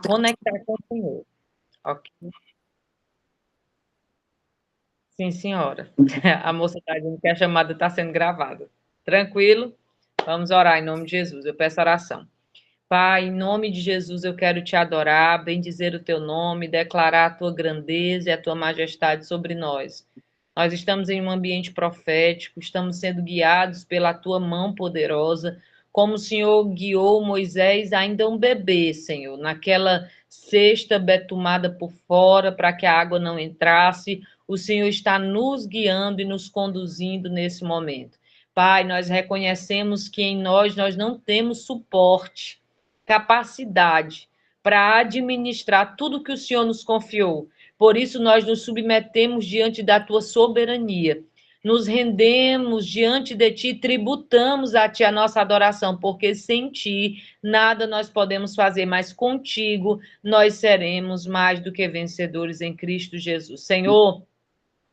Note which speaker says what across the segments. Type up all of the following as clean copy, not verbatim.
Speaker 1: conectar com o Senhor. Ok. Sim, senhora. A moça está dizendo que a chamada está sendo gravada. Tranquilo? Vamos orar em nome de Jesus. Eu peço oração. Pai, em nome de Jesus, eu quero te adorar, bendizer o teu nome, declarar a tua grandeza e a tua majestade sobre nós. Nós estamos em um ambiente profético, estamos sendo guiados pela tua mão poderosa, como o Senhor guiou Moisés, ainda um bebê, Senhor, naquela cesta betumada por fora para que a água não entrasse. O Senhor está nos guiando e nos conduzindo nesse momento. Pai, nós reconhecemos que em nós não temos suporte, capacidade para administrar tudo que o Senhor nos confiou. Por isso, nós nos submetemos diante da tua soberania, nos rendemos diante de ti, tributamos a ti a nossa adoração, porque sem ti nada nós podemos fazer, mas contigo nós seremos mais do que vencedores em Cristo Jesus. Senhor,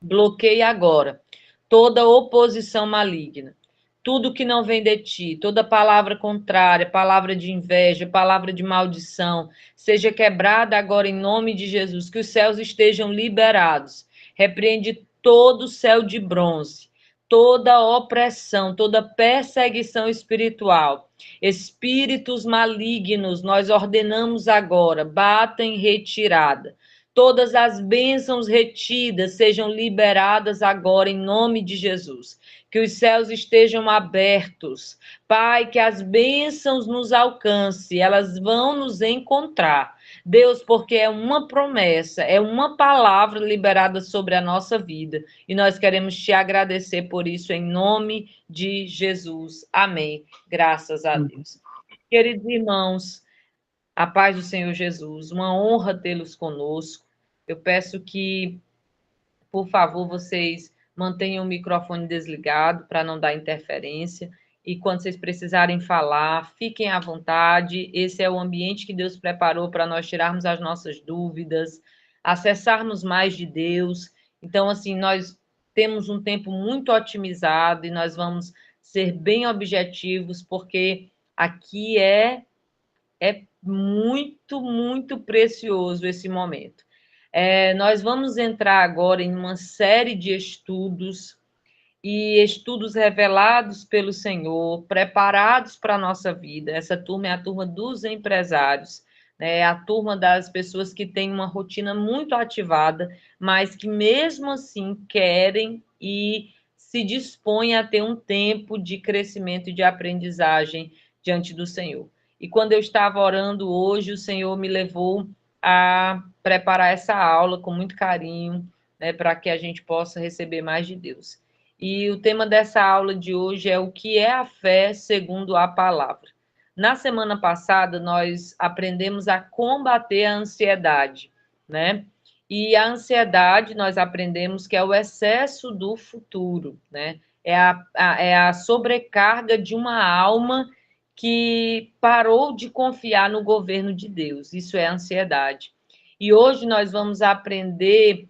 Speaker 1: bloqueia agora toda oposição maligna, tudo que não vem de ti, toda palavra contrária, palavra de inveja, palavra de maldição, seja quebrada agora em nome de Jesus, que os céus estejam liberados. Repreende todo o céu de bronze, toda opressão, toda perseguição espiritual. Espíritos malignos, nós ordenamos agora, bata em retirada. Todas as bênçãos retidas sejam liberadas agora em nome de Jesus. Que os céus estejam abertos. Pai, que as bênçãos nos alcancem, elas vão nos encontrar. Deus, porque é uma promessa, é uma palavra liberada sobre a nossa vida. E nós queremos te agradecer por isso em nome de Jesus. Amém. Graças a Deus. Queridos irmãos, a paz do Senhor Jesus, uma honra tê-los conosco. Eu peço que, por favor, vocês mantenham o microfone desligado para não dar interferência. E quando vocês precisarem falar, fiquem à vontade. Esse é o ambiente que Deus preparou para nós tirarmos as nossas dúvidas, acessarmos mais de Deus. Então, assim, nós temos um tempo muito otimizado e nós vamos ser bem objetivos, porque aqui é muito, muito precioso esse momento. Nós vamos entrar agora em uma série de estudos e estudos revelados pelo Senhor, preparados para a nossa vida. Essa turma é a turma dos empresários, né? É a turma das pessoas que têm uma rotina muito ativada, mas que mesmo assim querem e se dispõem a ter um tempo de crescimento e de aprendizagem diante do Senhor. E quando eu estava orando hoje, o Senhor me levou a preparar essa aula com muito carinho, né, para que a gente possa receber mais de Deus. E o tema dessa aula de hoje é o que é a fé segundo a palavra. Na semana passada, nós aprendemos a combater a ansiedade, né? E a ansiedade, nós aprendemos que é o excesso do futuro, né? É a sobrecarga de uma alma que parou de confiar no governo de Deus. Isso é ansiedade. E hoje nós vamos aprender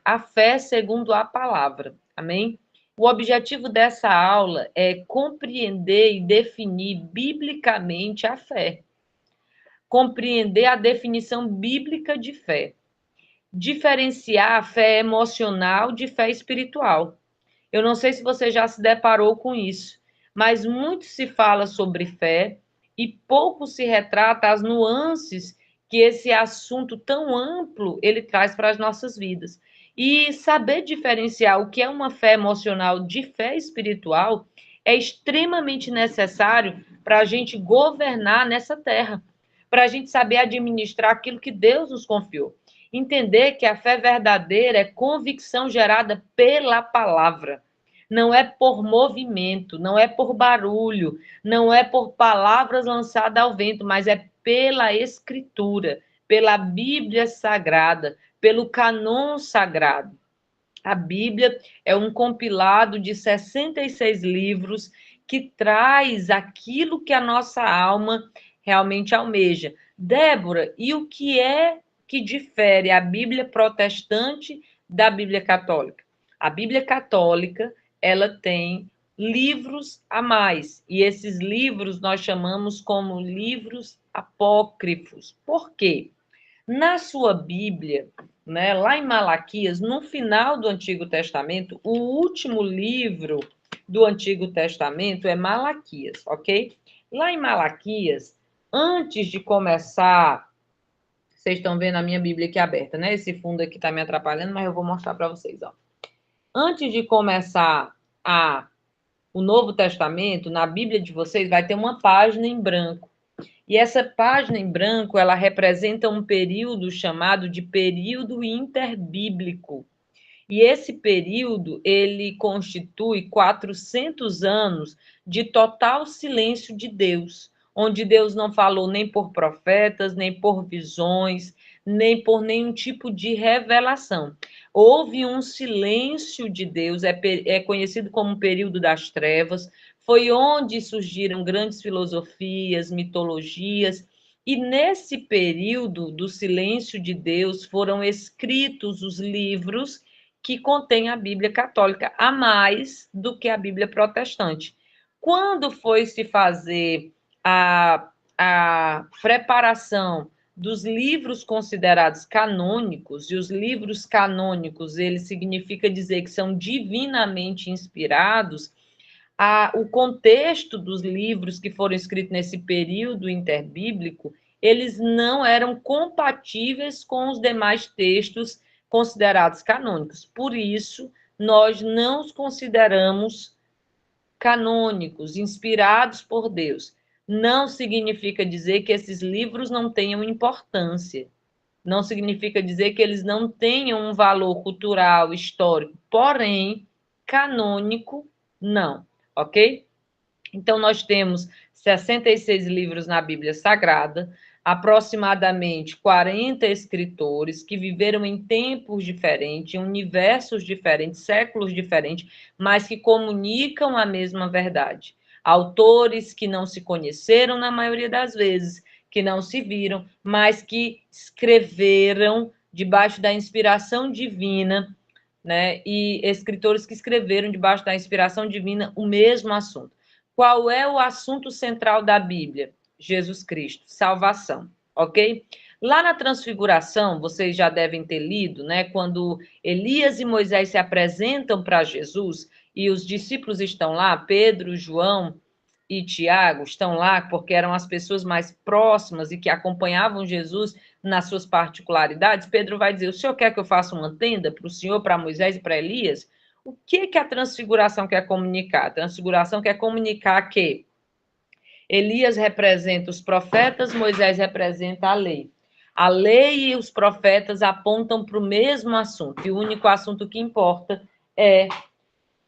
Speaker 1: a fé segundo a palavra. Amém? O objetivo dessa aula é compreender e definir biblicamente a fé. Compreender a definição bíblica de fé. Diferenciar a fé emocional de fé espiritual. Eu não sei se você já se deparou com isso, mas muito se fala sobre fé e pouco se retrata as nuances que esse assunto tão amplo ele traz para as nossas vidas. E saber diferenciar o que é uma fé emocional de fé espiritual é extremamente necessário para a gente governar nessa terra, para a gente saber administrar aquilo que Deus nos confiou. Entender que a fé verdadeira é convicção gerada pela palavra. Não é por movimento, não é por barulho, não é por palavras lançadas ao vento, mas é pela Escritura, pela Bíblia Sagrada, pelo cânon sagrado. A Bíblia é um compilado de 66 livros que traz aquilo que a nossa alma realmente almeja. Débora, e o que é que difere a Bíblia protestante da Bíblia católica? A Bíblia católica, ela tem livros a mais, e esses livros nós chamamos como livros apócrifos. Por quê? Na sua Bíblia, né, lá em Malaquias, no final do Antigo Testamento, o último livro do Antigo Testamento é Malaquias, ok? Lá em Malaquias, antes de começar, vocês estão vendo a minha Bíblia aqui aberta, né? Esse fundo aqui está me atrapalhando, mas eu vou mostrar para vocês, ó. Antes de começar o Novo Testamento, na Bíblia de vocês, vai ter uma página em branco. E essa página em branco, ela representa um período chamado de período interbíblico. E esse período, ele constitui 400 anos de total silêncio de Deus, onde Deus não falou nem por profetas, nem por visões, nem por nenhum tipo de revelação. Houve um silêncio de Deus, é conhecido como o período das trevas, foi onde surgiram grandes filosofias, mitologias, e nesse período do silêncio de Deus foram escritos os livros que contém a Bíblia católica, a mais do que a Bíblia protestante. Quando foi se fazer a preparação dos livros considerados canônicos, e os livros canônicos, ele significa dizer que são divinamente inspirados, o contexto dos livros que foram escritos nesse período interbíblico, eles não eram compatíveis com os demais textos considerados canônicos. Por isso, nós não os consideramos canônicos, inspirados por Deus. Não significa dizer que esses livros não tenham importância. Não significa dizer que eles não tenham um valor cultural, histórico. Porém, canônico, não. Ok? Então, nós temos 66 livros na Bíblia Sagrada, aproximadamente 40 escritores que viveram em tempos diferentes, em universos diferentes, séculos diferentes, mas que comunicam a mesma verdade. Autores que não se conheceram na maioria das vezes, que não se viram, mas que escreveram debaixo da inspiração divina, né? E escritores que escreveram debaixo da inspiração divina o mesmo assunto. Qual é o assunto central da Bíblia? Jesus Cristo, salvação, ok? Lá na Transfiguração, vocês já devem ter lido, né? Quando Elias e Moisés se apresentam para Jesus e os discípulos estão lá, Pedro, João e Tiago estão lá porque eram as pessoas mais próximas e que acompanhavam Jesus nas suas particularidades. Pedro vai dizer: o senhor quer que eu faça uma tenda para o senhor, para Moisés e para Elias? O que a transfiguração quer comunicar? A transfiguração quer comunicar que Elias representa os profetas, Moisés representa a lei. A lei e os profetas apontam para o mesmo assunto, e o único assunto que importa é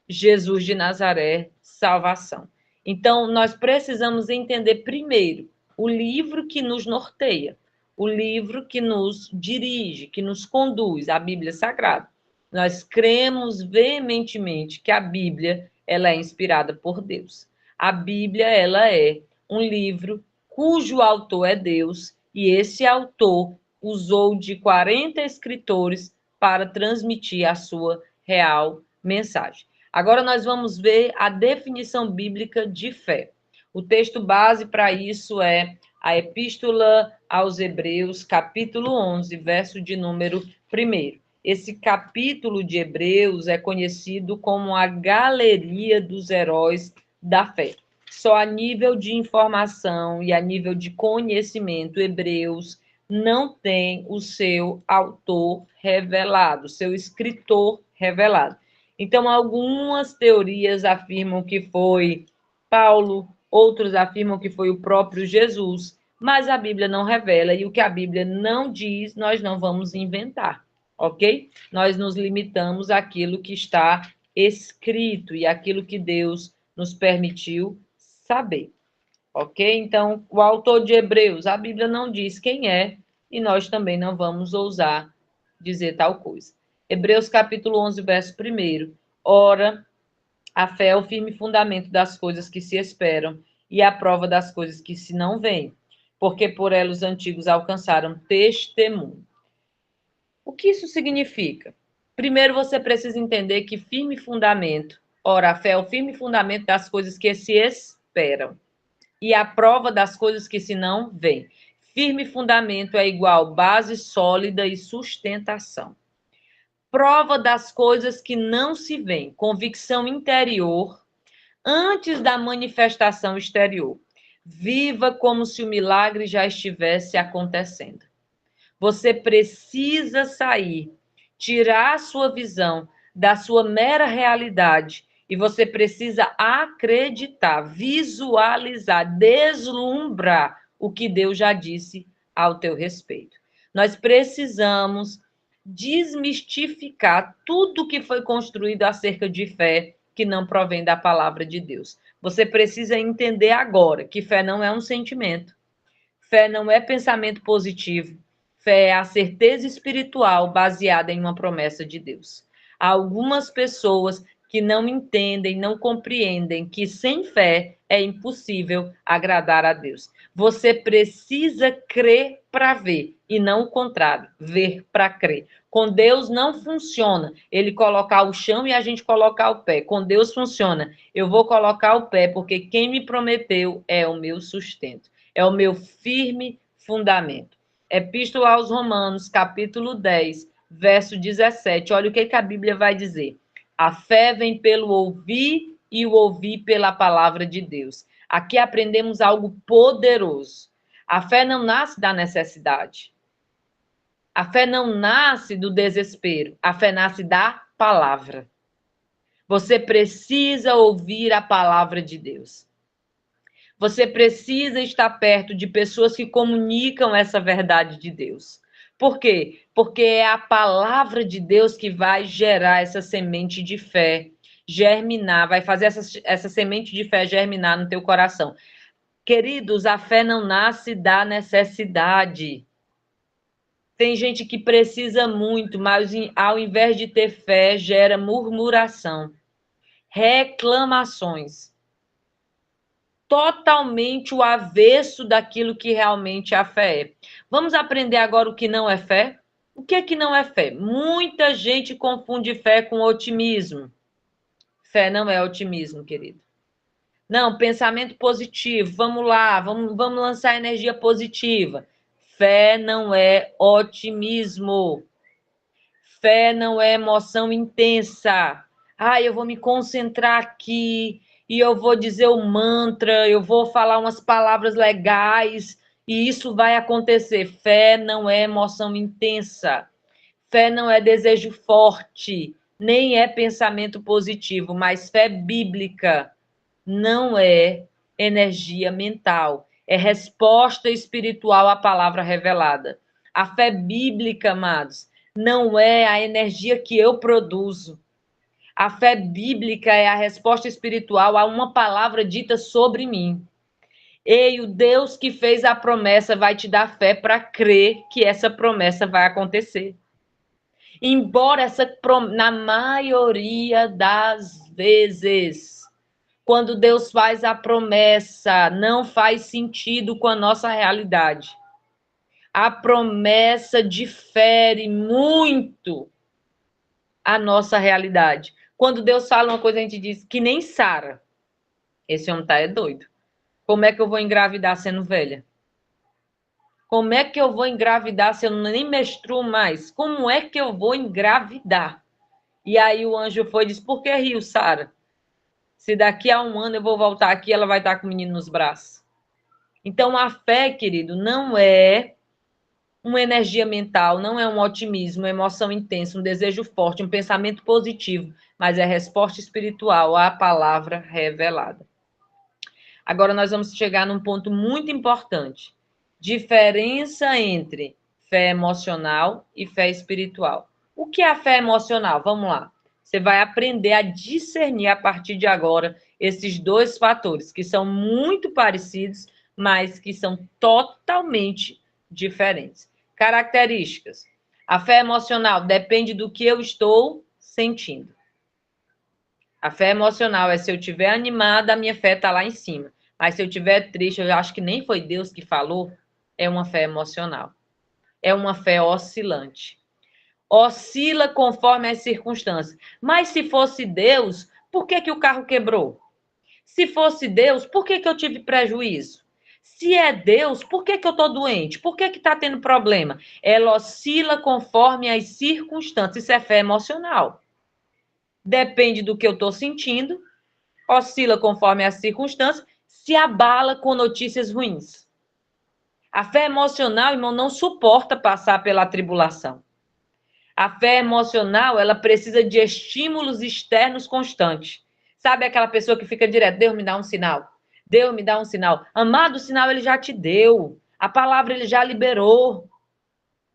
Speaker 1: Jesus de Nazaré, salvação. Então, nós precisamos entender primeiro o livro que nos norteia, o livro que nos dirige, que nos conduz, a Bíblia Sagrada. Nós cremos veementemente que a Bíblia ela é inspirada por Deus. A Bíblia ela é um livro cujo autor é Deus, e esse autor usou de 40 escritores para transmitir a sua real mensagem. Agora nós vamos ver a definição bíblica de fé. O texto base para isso é a Epístola aos Hebreus, capítulo 11, verso de número 1. Esse capítulo de Hebreus é conhecido como a galeria dos heróis da fé. Só a nível de informação e a nível de conhecimento, Hebreus não tem o seu autor revelado, seu escritor revelado. Então, algumas teorias afirmam que foi Paulo, outros afirmam que foi o próprio Jesus, mas a Bíblia não revela, e o que a Bíblia não diz, nós não vamos inventar, ok? Nós nos limitamos àquilo que está escrito e àquilo que Deus nos permitiu saber, ok? Então, o autor de Hebreus, a Bíblia não diz quem é, e nós também não vamos ousar dizer tal coisa. Hebreus capítulo 11, verso 1. Ora, a fé é o firme fundamento das coisas que se esperam e a prova das coisas que se não veem, porque por ela os antigos alcançaram testemunho. O que isso significa? Primeiro, você precisa entender que firme fundamento, ora, a fé é o firme fundamento das coisas que se esperam. e a prova das coisas que se não veem. Firme fundamento é igual base sólida e sustentação. Prova das coisas que não se veem, convicção interior antes da manifestação exterior. Viva como se o milagre já estivesse acontecendo. Você precisa sair, tirar a sua visão da sua mera realidade e você precisa acreditar, visualizar, deslumbrar o que Deus já disse ao teu respeito. Nós precisamos desmistificar tudo que foi construído acerca de fé que não provém da palavra de Deus. Você precisa entender agora que fé não é um sentimento, fé não é pensamento positivo, fé é a certeza espiritual baseada em uma promessa de Deus. Há algumas pessoas que não entendem, não compreendem que sem fé é impossível agradar a Deus. Você precisa crer para ver e não o contrário, ver para crer. Com Deus não funciona ele colocar o chão e a gente colocar o pé. Com Deus funciona. Eu vou colocar o pé porque quem me prometeu é o meu sustento, é o meu firme fundamento. Epístola aos Romanos, capítulo 10, verso 17. Olha o que a Bíblia vai dizer. A fé vem pelo ouvir e o ouvir pela palavra de Deus. Aqui aprendemos algo poderoso. A fé não nasce da necessidade. A fé não nasce do desespero. A fé nasce da palavra. Você precisa ouvir a palavra de Deus. Você precisa estar perto de pessoas que comunicam essa verdade de Deus. Por quê? Porque é a palavra de Deus que vai gerar essa semente de fé, germinar, vai fazer essa semente de fé germinar no teu coração. Queridos, a fé não nasce da necessidade. Tem gente que precisa muito, mas ao invés de ter fé, gera murmuração, reclamações. Totalmente o avesso daquilo que realmente a fé é. Vamos aprender agora o que não é fé? O que é que não é fé? Muita gente confunde fé com otimismo. Fé não é otimismo, querido. Não, pensamento positivo. Vamos lá, vamos lançar energia positiva. Fé não é otimismo. Fé não é emoção intensa. Ah, eu vou me concentrar aqui e eu vou dizer o mantra, eu vou falar umas palavras legais e isso vai acontecer. Fé não é emoção intensa. Fé não é desejo forte, nem é pensamento positivo, mas fé bíblica não é energia mental, é resposta espiritual à palavra revelada. A fé bíblica, amados, não é a energia que eu produzo. A fé bíblica é a resposta espiritual a uma palavra dita sobre mim. Ei, o Deus que fez a promessa vai te dar fé para crer que essa promessa vai acontecer. Embora na maioria das vezes, quando Deus faz a promessa, não faz sentido com a nossa realidade. A promessa difere muito a nossa realidade. Quando Deus fala uma coisa, a gente diz que nem Sara. Esse homem tá doido. Como é que eu vou engravidar sendo velha? Como é que eu vou engravidar se eu nem menstruo mais? Como é que eu vou engravidar? E aí o anjo foi e disse, por que riu, Sara? Se daqui a um ano eu vou voltar aqui, ela vai estar com o menino nos braços. Então, a fé, querido, não é uma energia mental, não é um otimismo, uma emoção intensa, um desejo forte, um pensamento positivo, mas é resposta espiritual à palavra revelada. Agora nós vamos chegar num ponto muito importante. Diferença entre fé emocional e fé espiritual. O que é a fé emocional? Vamos lá. Você vai aprender a discernir a partir de agora esses dois fatores, que são muito parecidos, mas que são totalmente diferentes. Características. A fé emocional depende do que eu estou sentindo. A fé emocional é se eu estiver animada, a minha fé está lá em cima. Mas se eu estiver triste, eu acho que nem foi Deus que falou, é uma fé emocional. É uma fé oscilante. Oscila conforme as circunstâncias. Mas se fosse Deus, por que o carro quebrou? Se fosse Deus, por que eu tive prejuízo? Se é Deus, por que eu estou doente? Por que está tendo problema? Ela oscila conforme as circunstâncias. Isso é fé emocional. Depende do que eu estou sentindo, oscila conforme as circunstâncias, se abala com notícias ruins. A fé emocional, irmão, não suporta passar pela tribulação. A fé emocional, ela precisa de estímulos externos constantes. Sabe aquela pessoa que fica direto, Deus me dá um sinal. Deus me dá um sinal. Amado, o sinal ele já te deu. A palavra ele já liberou.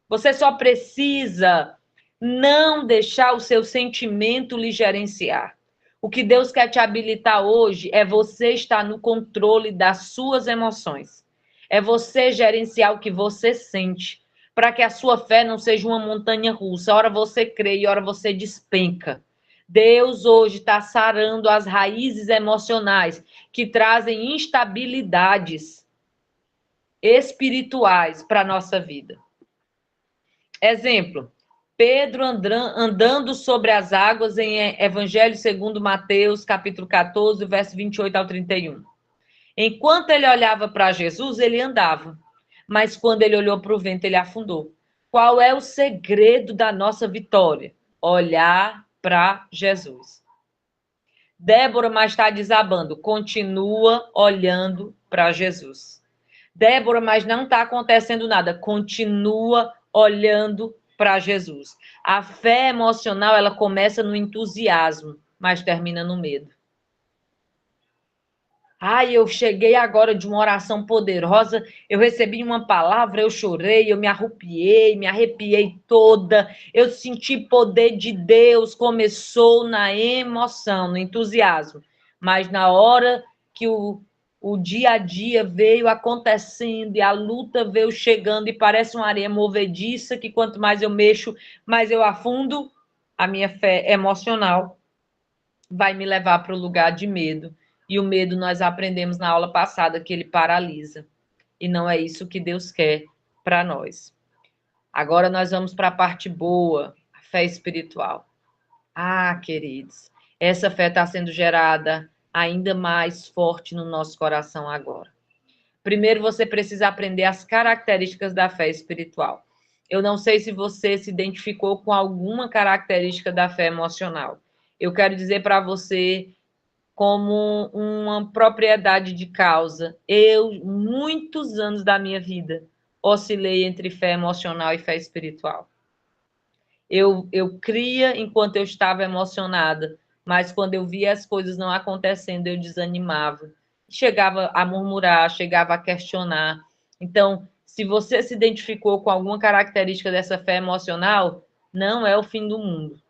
Speaker 1: Você só precisa não deixar o seu sentimento lhe gerenciar. O que Deus quer te habilitar hoje é você estar no controle das suas emoções. É você gerenciar o que você sente, para que a sua fé não seja uma montanha russa. Ora você crê e ora você despenca. Deus hoje está sarando as raízes emocionais que trazem instabilidades espirituais para a nossa vida. Exemplo, Pedro andando sobre as águas em Evangelho segundo Mateus, capítulo 14, verso 28 ao 31. Enquanto ele olhava para Jesus, ele andava. Mas quando ele olhou para o vento, ele afundou. Qual é o segredo da nossa vitória? Olhar para Jesus. Débora mais está desabando. Continua olhando para Jesus. Débora, mas não está acontecendo nada. Continua olhando para Jesus. A fé emocional, ela começa no entusiasmo, mas termina no medo. Ai, eu cheguei agora de uma oração poderosa, eu recebi uma palavra, eu chorei, eu me arrepiei toda, eu senti poder de Deus, começou na emoção, no entusiasmo, mas na hora que o dia a dia veio acontecendo e a luta veio chegando e parece uma areia movediça que quanto mais eu mexo, mais eu afundo, a minha fé emocional vai me levar para o lugar de medo. E o medo nós aprendemos na aula passada que ele paralisa. E não é isso que Deus quer para nós. Agora nós vamos para a parte boa, a fé espiritual. Ah, queridos, essa fé está sendo gerada ainda mais forte no nosso coração agora. Primeiro, você precisa aprender as características da fé espiritual. Eu não sei se você se identificou com alguma característica da fé emocional. Eu quero dizer para você como uma propriedade de causa. Eu, muitos anos da minha vida, oscilei entre fé emocional e fé espiritual. Eu cria enquanto eu estava emocionada, mas quando eu via as coisas não acontecendo, eu desanimava. Chegava a murmurar, chegava a questionar. Então, se você se identificou com alguma característica dessa fé emocional, não é o fim do mundo.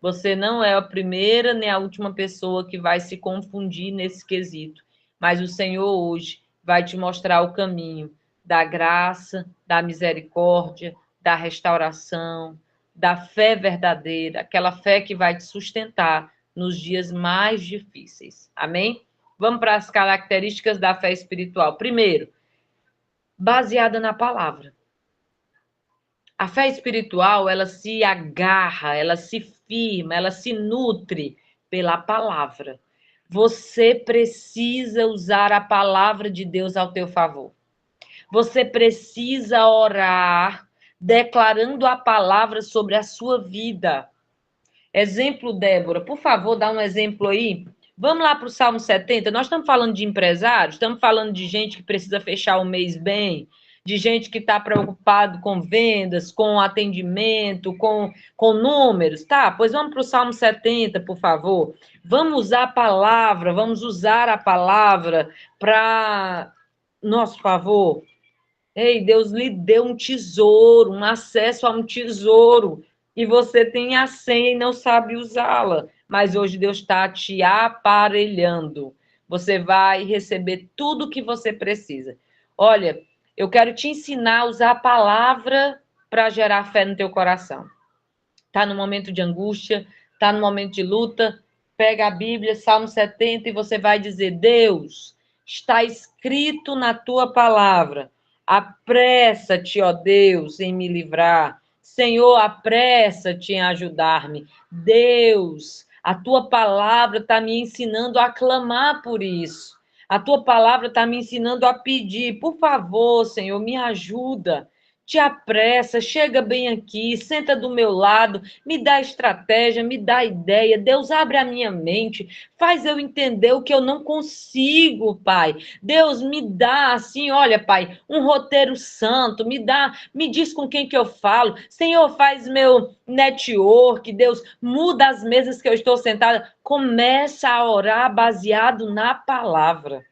Speaker 1: Você não é a primeira nem a última pessoa que vai se confundir nesse quesito. Mas o Senhor hoje vai te mostrar o caminho da graça, da misericórdia, da restauração, da fé verdadeira, aquela fé que vai te sustentar nos dias mais difíceis. Amém? Vamos para as características da fé espiritual. Primeiro, baseada na palavra. A fé espiritual, ela se agarra, ela se firma, ela se nutre pela palavra. Você precisa usar a palavra de Deus ao teu favor. Você precisa orar declarando a palavra sobre a sua vida. Exemplo, Débora, por favor, dá um exemplo aí. Vamos lá para o Salmo 70. Nós estamos falando de empresários, estamos falando de gente que precisa fechar o mês bem, de gente que está preocupado com vendas, com atendimento, com números, tá? Pois vamos para o Salmo 70, por favor. Vamos usar a palavra, vamos usar a palavra para nosso favor. Ei, Deus lhe deu um tesouro, um acesso a um tesouro, e você tem a senha e não sabe usá-la. Mas hoje Deus está te aparelhando. Você vai receber tudo o que você precisa. Olha, eu quero te ensinar a usar a palavra para gerar fé no teu coração. Está no momento de angústia, está no momento de luta, pega a Bíblia, Salmo 70, e você vai dizer: Deus, está escrito na tua palavra, apressa-te, ó Deus, em me livrar. Senhor, apressa-te em ajudar-me. Deus, A tua palavra está me ensinando a clamar por isso. A tua palavra está me ensinando a pedir. Por favor, Senhor, me ajuda. Te apressa, chega bem aqui, senta do meu lado, me dá estratégia, me dá ideia. Deus, abre a minha mente, faz eu entender o que eu não consigo, Pai. Deus, me dá assim, olha, Pai, um roteiro santo, me diz com quem que eu falo. Senhor, faz meu network, Deus, muda as mesas que eu estou sentada. Começa a orar baseado na palavra.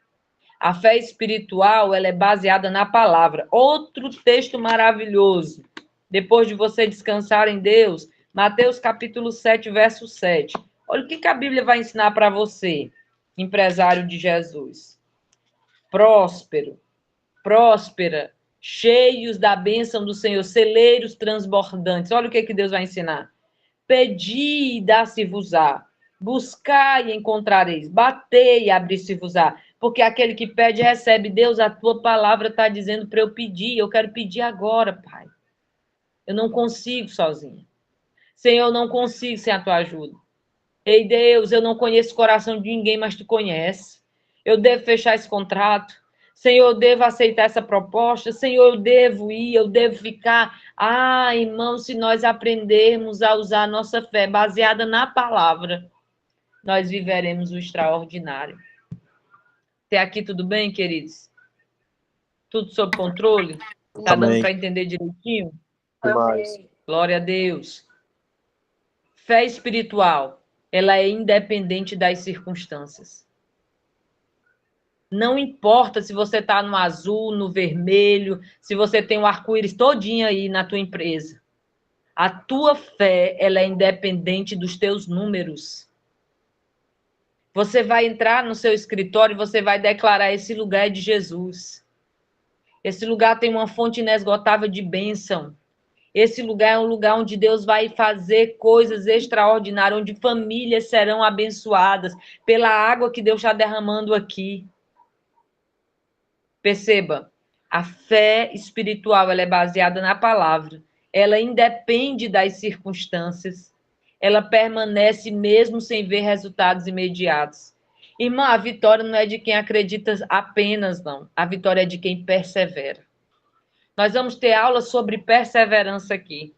Speaker 1: A fé espiritual, ela é baseada na palavra. Outro texto maravilhoso. Depois de você descansar em Deus, Mateus capítulo 7, verso 7. Olha o que a Bíblia vai ensinar para você, empresário de Jesus. Próspero, próspera, cheios da bênção do Senhor, celeiros transbordantes. Olha o que Deus vai ensinar. Pedi e dá-se-vos-á. Buscai e encontrareis. Batei e abri-se-vos-á. Porque aquele que pede, recebe. Deus, a tua palavra está dizendo para eu pedir. Eu quero pedir agora, Pai. Eu não consigo sozinho. Senhor, eu não consigo sem a tua ajuda. Ei, Deus, eu não conheço o coração de ninguém, mas tu conhece. Eu devo fechar esse contrato. Senhor, eu devo aceitar essa proposta. Senhor, eu devo ir, eu devo ficar. Ah, irmão, se nós aprendermos a usar a nossa fé baseada na palavra, nós viveremos o extraordinário. Até aqui tudo bem, queridos? Tudo sob controle? Está dando para entender direitinho?
Speaker 2: Demais.
Speaker 1: Glória a Deus. Fé espiritual, ela é independente das circunstâncias. Não importa se você está no azul, no vermelho, se você tem um arco-íris todinho aí na tua empresa. A tua fé, ela é independente dos teus números. Você vai entrar no seu escritório e você vai declarar: esse lugar é de Jesus. Esse lugar tem uma fonte inesgotável de bênção. Esse lugar é um lugar onde Deus vai fazer coisas extraordinárias, onde famílias serão abençoadas pela água que Deus está derramando aqui. Perceba, a fé espiritual, ela é baseada na palavra. Ela independe das circunstâncias. Ela permanece mesmo sem ver resultados imediatos. Irmã, a vitória não é de quem acredita apenas, não. A vitória é de quem persevera. Nós vamos ter aula sobre perseverança aqui.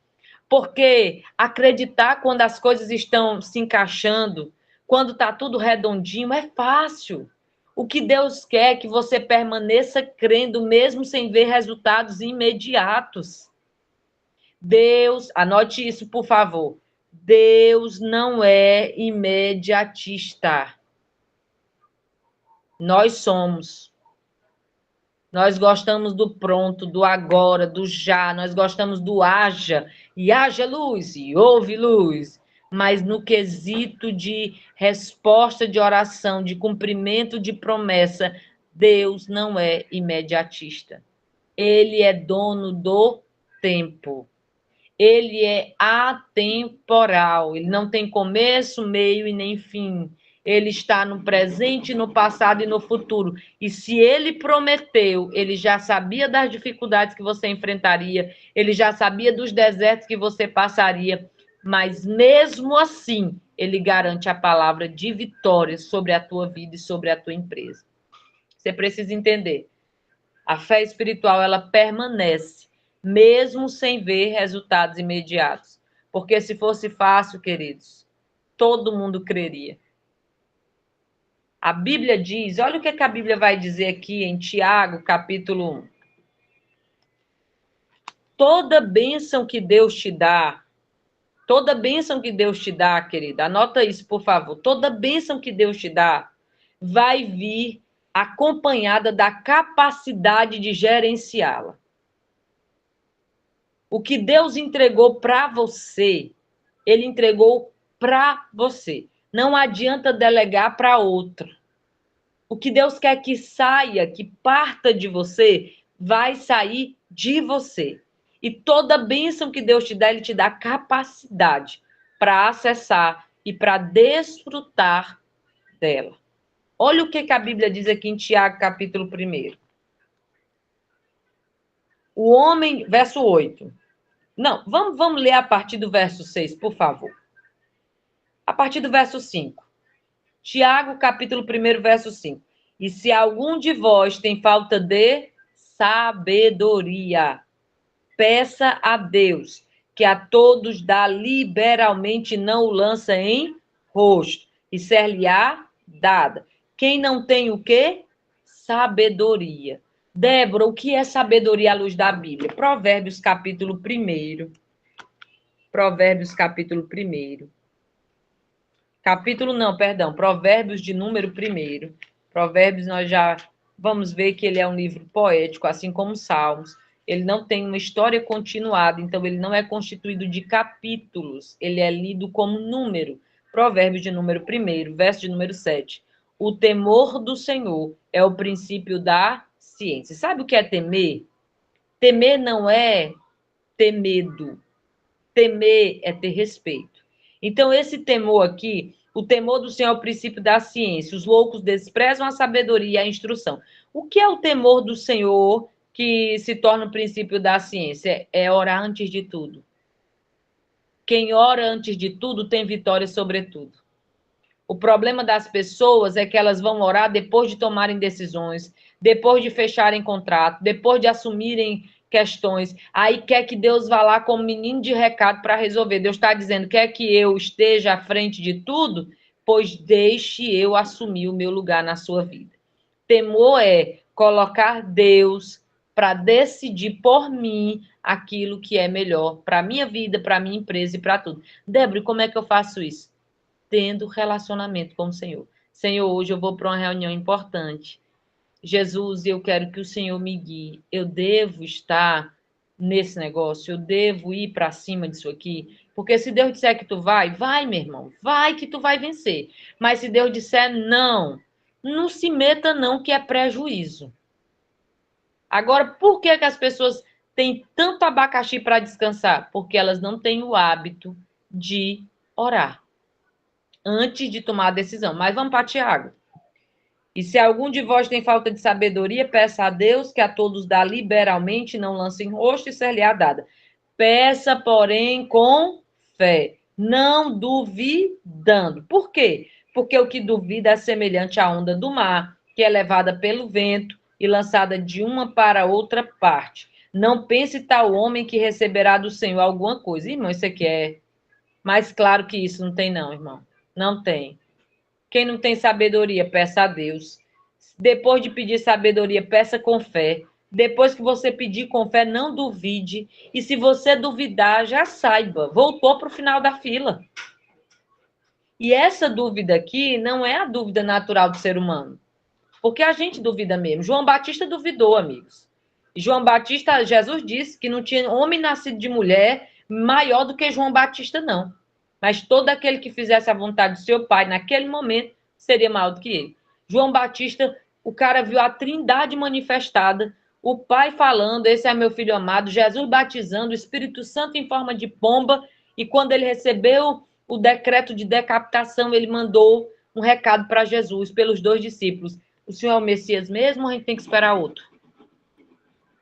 Speaker 1: Porque acreditar quando as coisas estão se encaixando, quando está tudo redondinho, é fácil. O que Deus quer é que você permaneça crendo, mesmo sem ver resultados imediatos. Deus, anote isso, por favor. Deus não é imediatista. Nós somos. Nós gostamos do pronto, do agora, do já. Nós gostamos do haja. E haja luz, e houve luz. Mas no quesito de resposta de oração, de cumprimento de promessa, Deus não é imediatista. Ele é dono do tempo. Ele é atemporal. Ele não tem começo, meio e nem fim. Ele está no presente, no passado e no futuro. E se ele prometeu, ele já sabia das dificuldades que você enfrentaria, ele já sabia dos desertos que você passaria, mas mesmo assim, ele garante a palavra de vitória sobre a tua vida e sobre a tua empresa. Você precisa entender. A fé espiritual, ela permanece, mesmo sem ver resultados imediatos. Porque se fosse fácil, queridos, todo mundo creria. A Bíblia diz, olha o que a Bíblia vai dizer aqui em Tiago, capítulo 1. Toda bênção que Deus te dá, querida, anota isso, por favor. Toda bênção que Deus te dá vai vir acompanhada da capacidade de gerenciá-la. O que Deus entregou para você, ele entregou para você. Não adianta delegar para outro. O que Deus quer que saia, que parta de você, vai sair de você. E toda bênção que Deus te dá, ele te dá capacidade para acessar e para desfrutar dela. Olha o que a Bíblia diz aqui em Tiago, capítulo 1. O homem, verso 8. Não, vamos ler a partir do verso 6, por favor. A partir do verso 5. Tiago, capítulo 1, verso 5. E se algum de vós tem falta de sabedoria, peça a Deus, que a todos dá liberalmente, não o lança em rosto, e ser-lhe-á dada. Quem não tem o quê? Sabedoria. Débora, o que é sabedoria à luz da Bíblia? Provérbios, capítulo 1. Provérbios, capítulo 1. Capítulo não, perdão, Provérbios de número 1. Provérbios nós já vamos ver que ele é um livro poético, assim como Salmos. Ele não tem uma história continuada, então ele não é constituído de capítulos, ele é lido como número. Provérbios de número 1, verso de número 7. O temor do Senhor é o princípio da ciência. Sabe o que é temer? Temer não é ter medo. Temer é ter respeito. Então, esse temor aqui, o temor do Senhor é o princípio da ciência. Os loucos desprezam a sabedoria e a instrução. O que é o temor do Senhor que se torna o princípio da ciência? É orar antes de tudo. Quem ora antes de tudo tem vitória sobre tudo. O problema das pessoas é que elas vão orar depois de tomarem decisões, depois de fecharem contrato, depois de assumirem questões. Aí quer que Deus vá lá como menino de recado para resolver. Deus está dizendo, quer que eu esteja à frente de tudo? Pois deixe eu assumir o meu lugar na sua vida. Temor é colocar Deus para decidir por mim aquilo que é melhor para a minha vida, para a minha empresa e para tudo. Débora, como é que eu faço isso? Tendo relacionamento com o Senhor. Senhor, hoje eu vou para uma reunião importante. Jesus, eu quero que o Senhor me guie. Eu devo estar nesse negócio, eu devo ir para cima disso aqui. Porque se Deus disser que tu vai, vai, meu irmão, vai que tu vai vencer. Mas se Deus disser não, não se meta não, que é prejuízo. Agora, por que as pessoas têm tanto abacaxi para descansar? Porque elas não têm o hábito de orar antes de tomar a decisão. Mas vamos para Tiago. E se algum de vós tem falta de sabedoria, peça a Deus, que a todos dá liberalmente, não lance em rosto e ser-lhe-á dada. Peça, porém, com fé, não duvidando. Por quê? Porque o que duvida é semelhante à onda do mar, que é levada pelo vento e lançada de uma para outra parte. Não pense tal homem que receberá do Senhor alguma coisa. Irmão, isso aqui é mais claro que isso, não tem não, irmão. Não tem. Quem não tem sabedoria, peça a Deus. Depois de pedir sabedoria, peça com fé. Depois que você pedir com fé, não duvide. E se você duvidar, já saiba, voltou para o final da fila. E essa dúvida aqui não é a dúvida natural do ser humano. Porque a gente duvida mesmo. João Batista duvidou, amigos. E João Batista, Jesus disse que não tinha homem nascido de mulher maior do que João Batista, não. Mas todo aquele que fizesse a vontade do seu pai naquele momento seria maior do que ele. João Batista, o cara viu a trindade manifestada, o pai falando, esse é meu filho amado, Jesus batizando, o Espírito Santo em forma de pomba, e quando ele recebeu o decreto de decapitação, ele mandou um recado para Jesus, pelos 2 discípulos. O Senhor é o Messias mesmo ou a gente tem que esperar outro?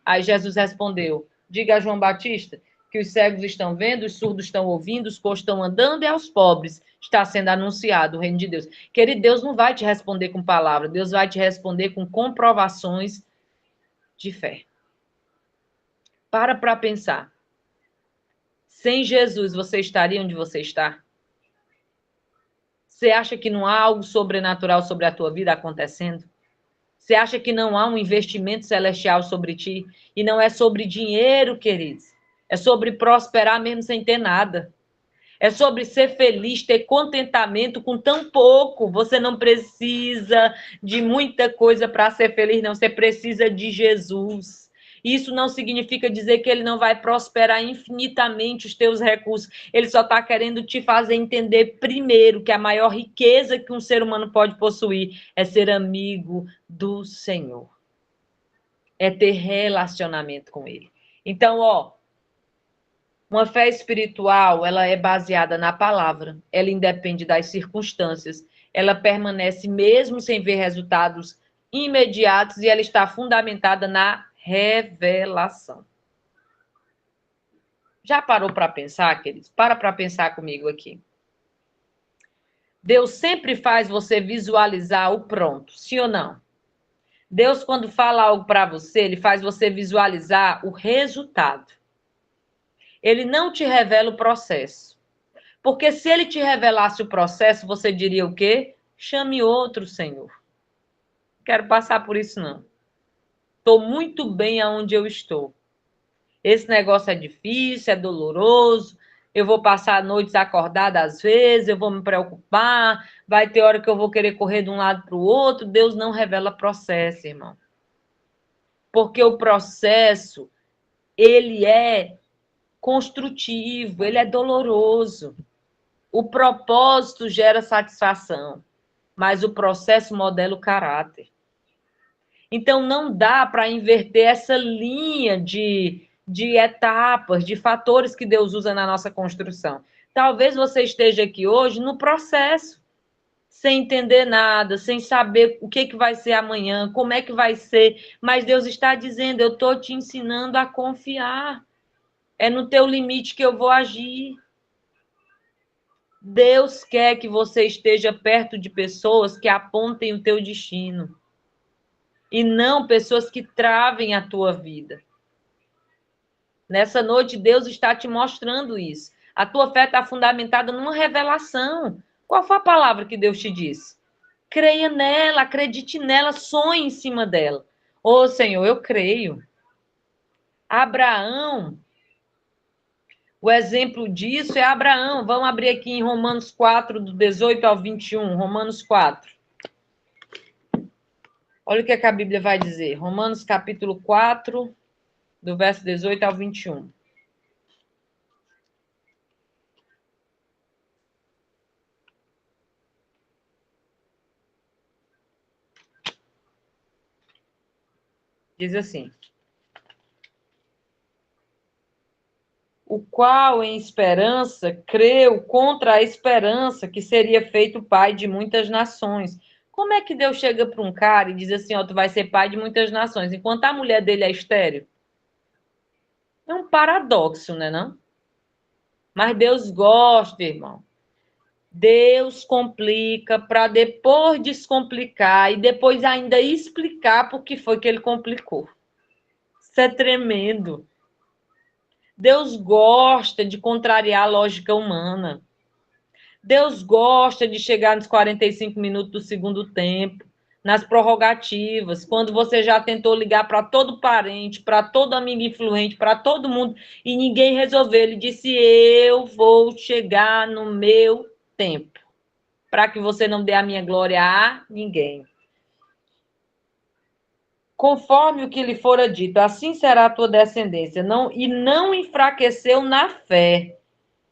Speaker 1: Aí Jesus respondeu, diga a João Batista que os cegos estão vendo, os surdos estão ouvindo, os coxos estão andando e aos pobres está sendo anunciado o reino de Deus. Querido, Deus não vai te responder com palavras, Deus vai te responder com comprovações de fé. Para pensar. Sem Jesus, você estaria onde você está? Você acha que não há algo sobrenatural sobre a tua vida acontecendo? Você acha que não há um investimento celestial sobre ti? E não é sobre dinheiro, queridos. É sobre prosperar mesmo sem ter nada. É sobre ser feliz, ter contentamento com tão pouco. Você não precisa de muita coisa para ser feliz, não. Você precisa de Jesus. Isso não significa dizer que ele não vai prosperar infinitamente os teus recursos. Ele só está querendo te fazer entender primeiro que a maior riqueza que um ser humano pode possuir é ser amigo do Senhor. É ter relacionamento com ele. Então, uma fé espiritual, ela é baseada na palavra, ela independe das circunstâncias, ela permanece mesmo sem ver resultados imediatos e ela está fundamentada na revelação. Já parou para pensar, queridos? Para pensar comigo aqui. Deus sempre faz você visualizar o pronto, sim ou não? Deus, quando fala algo para você, ele faz você visualizar o resultado. Ele não te revela o processo. Porque se ele te revelasse o processo, você diria o quê? Chame outro, Senhor. Não quero passar por isso, não. Estou muito bem aonde eu estou. Esse negócio é difícil, é doloroso. Eu vou passar noites acordada às vezes, eu vou me preocupar, vai ter hora que eu vou querer correr de um lado para o outro. Deus não revela processo, irmão. Porque o processo, ele é construtivo, ele é doloroso. O propósito gera satisfação, mas o processo modela o caráter. Então, não dá para inverter essa linha de etapas, de fatores que Deus usa na nossa construção. Talvez você esteja aqui hoje no processo, sem entender nada, sem saber o que vai ser amanhã, como é que vai ser, mas Deus está dizendo, eu estou te ensinando a confiar. É no teu limite que eu vou agir. Deus quer que você esteja perto de pessoas que apontem o teu destino. E não pessoas que travem a tua vida. Nessa noite, Deus está te mostrando isso. A tua fé está fundamentada numa revelação. Qual foi a palavra que Deus te disse? Creia nela, acredite nela, sonhe em cima dela. Ô, Senhor, eu creio. Abraão, o exemplo disso é Abraão. Vamos abrir aqui em Romanos 4, do 18 ao 21. Romanos 4. Olha o que a Bíblia vai dizer. Romanos capítulo 4, do verso 18 ao 21. Diz assim: o qual, em esperança, creu contra a esperança que seria feito pai de muitas nações. Como é que Deus chega para um cara e diz assim, ó, tu vai ser pai de muitas nações, enquanto a mulher dele é estéril? É um paradoxo, né, não? Mas Deus gosta, irmão. Deus complica para depois descomplicar e depois ainda explicar por que foi que ele complicou. Isso é tremendo. Deus gosta de contrariar a lógica humana. Deus gosta de chegar nos 45 minutos do segundo tempo, nas prorrogativas, quando você já tentou ligar para todo parente, para todo amigo influente, para todo mundo, e ninguém resolveu. Ele disse: eu vou chegar no meu tempo, para que você não dê a minha glória a ninguém. Conforme o que lhe fora dito, assim será a tua descendência. E não enfraqueceu na fé,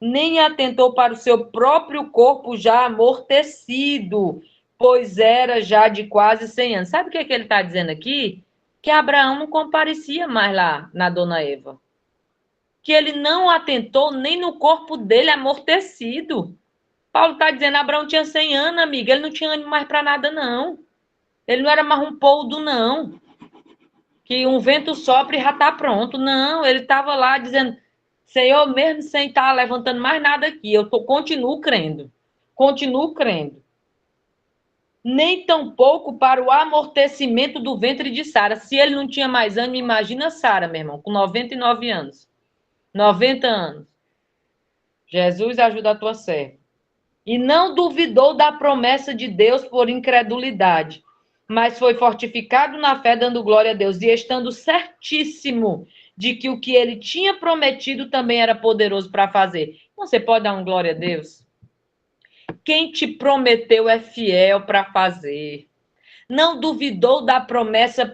Speaker 1: nem atentou para o seu próprio corpo já amortecido, pois era já de quase 100 anos. Sabe o que ele está dizendo aqui? Que Abraão não comparecia mais lá na dona Eva. Que ele não atentou nem no corpo dele amortecido. Paulo está dizendo, Abraão tinha 100 anos, amiga, ele não tinha ânimo mais para nada, não. Ele não era mais um poldo, não. Que um vento sopra e já está pronto. Não, ele estava lá dizendo, Senhor, mesmo sem estar levantando mais nada aqui, continuo crendo. Continuo crendo. Nem tampouco para o amortecimento do ventre de Sara. Se ele não tinha mais ânimo, imagina Sara, meu irmão, com 99 anos. 90 anos. Jesus ajuda a tua serva. E não duvidou da promessa de Deus por incredulidade, mas foi fortificado na fé, dando glória a Deus, e estando certíssimo de que o que ele tinha prometido também era poderoso para fazer. Você pode dar um glória a Deus? Quem te prometeu é fiel para fazer. Não duvidou da promessa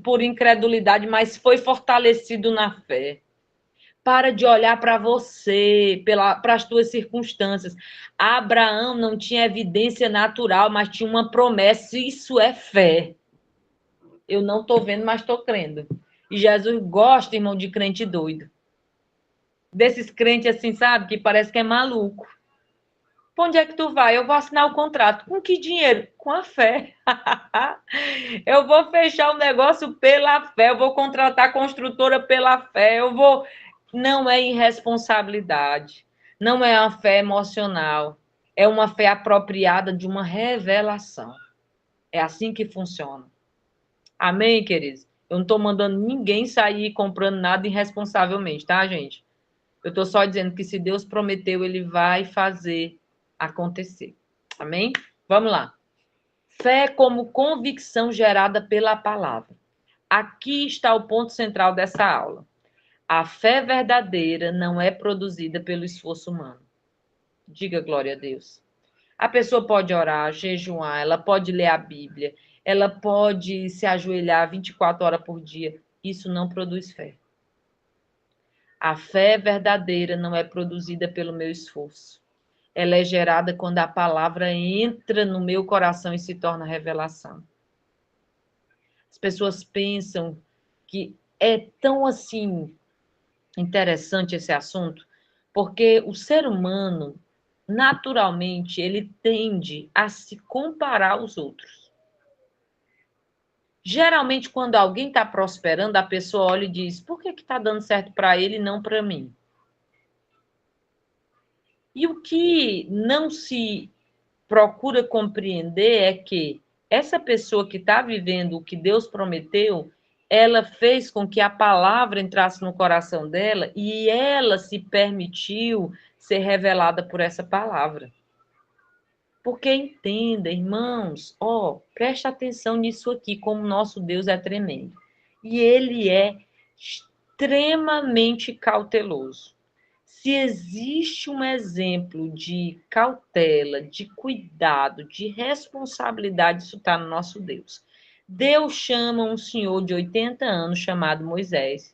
Speaker 1: por incredulidade, mas foi fortalecido na fé. Para de olhar para você, para as tuas circunstâncias. Abraão não tinha evidência natural, mas tinha uma promessa. Isso é fé. Eu não estou vendo, mas estou crendo. E Jesus gosta, irmão, de crente doido. Desses crentes assim, sabe, que parece que é maluco. Para onde é que tu vai? Eu vou assinar o contrato. Com que dinheiro? Com a fé. Eu vou fechar o negócio pela fé. Eu vou contratar a construtora pela fé. Não é irresponsabilidade. Não é uma fé emocional. É uma fé apropriada de uma revelação. É assim que funciona. Amém, queridos? Eu não estou mandando ninguém sair comprando nada irresponsavelmente, tá, gente? Eu estou só dizendo que se Deus prometeu, ele vai fazer acontecer. Amém? Vamos lá. Fé como convicção gerada pela palavra. Aqui está o ponto central dessa aula. A fé verdadeira não é produzida pelo esforço humano. Diga glória a Deus. A pessoa pode orar, jejuar, ela pode ler a Bíblia, ela pode se ajoelhar 24 horas por dia. Isso não produz fé. A fé verdadeira não é produzida pelo meu esforço. Ela é gerada quando a palavra entra no meu coração e se torna revelação. As pessoas pensam que é tão assim interessante esse assunto, porque o ser humano, naturalmente, ele tende a se comparar aos outros. Geralmente, quando alguém está prosperando, a pessoa olha e diz: por que está dando certo para ele e não para mim? E o que não se procura compreender é que essa pessoa que está vivendo o que Deus prometeu, ela fez com que a palavra entrasse no coração dela e ela se permitiu ser revelada por essa palavra. Porque entenda, irmãos, preste atenção nisso aqui, como nosso Deus é tremendo. E ele é extremamente cauteloso. Se existe um exemplo de cautela, de cuidado, de responsabilidade, isso está no nosso Deus. Deus chama um senhor de 80 anos chamado Moisés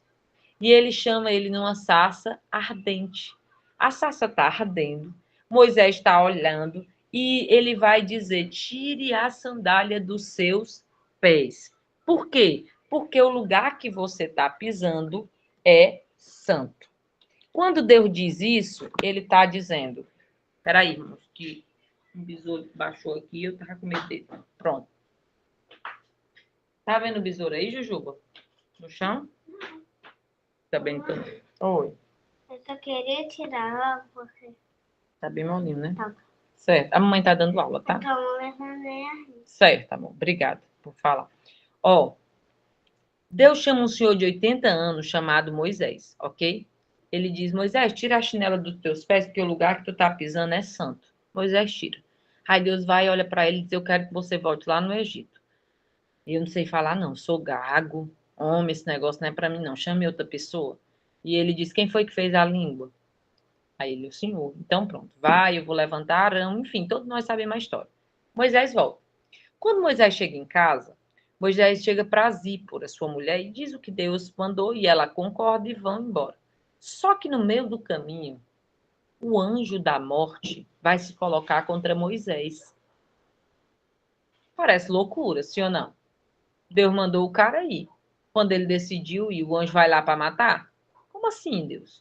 Speaker 1: e ele chama ele numa sarça ardente. A sarça está ardendo, Moisés está olhando e ele vai dizer: tire a sandália dos seus pés. Por quê? Porque o lugar que você está pisando é santo. Quando Deus diz isso, ele está dizendo... Peraí, irmãos, que um besouro baixou aqui e eu estava com medo dele. Pronto. Tá vendo o besouro aí, Jujuba? No chão? Tá bem, então. Oi.
Speaker 2: Eu só queria tirar logo porque...
Speaker 1: Tá bem molinho, né?
Speaker 2: Tá.
Speaker 1: Certo. A mamãe tá dando aula, tá?
Speaker 2: Então, eu levantei a rir.
Speaker 1: Certo, tá bom. Obrigada por falar. Ó, Deus chama um senhor de 80 anos chamado Moisés, ok? Ele diz: Moisés, tira a chinela dos teus pés, porque o lugar que tu tá pisando é santo. Moisés tira. Aí Deus vai e olha para ele e diz: eu quero que você volte lá no Egito. E eu não sei falar, não. Sou gago. Homem, esse negócio não é para mim, não. Chame outra pessoa. E ele diz: quem foi que fez a língua? Aí ele: o senhor. Então pronto, vai, eu vou levantar Arão. Enfim, todos nós sabemos a história. Moisés volta. Quando Moisés chega em casa, Moisés chega para Zípora, sua mulher, e diz o que Deus mandou, e ela concorda e vão embora. Só que no meio do caminho, o anjo da morte vai se colocar contra Moisés. Parece loucura, sim ou não? Deus mandou o cara ir. Quando ele decidiu ir, o anjo vai lá para matar? Como assim, Deus?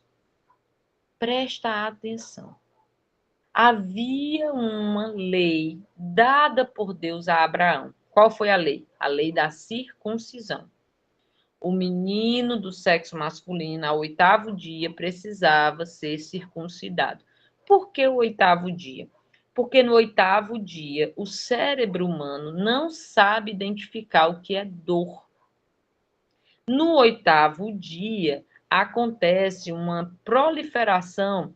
Speaker 1: Presta atenção. Havia uma lei dada por Deus a Abraão. Qual foi a lei? A lei da circuncisão. O menino do sexo masculino, ao 8º dia, precisava ser circuncidado. Por que o 8º dia? Porque no 8º dia, o cérebro humano não sabe identificar o que é dor. No 8º dia, acontece uma proliferação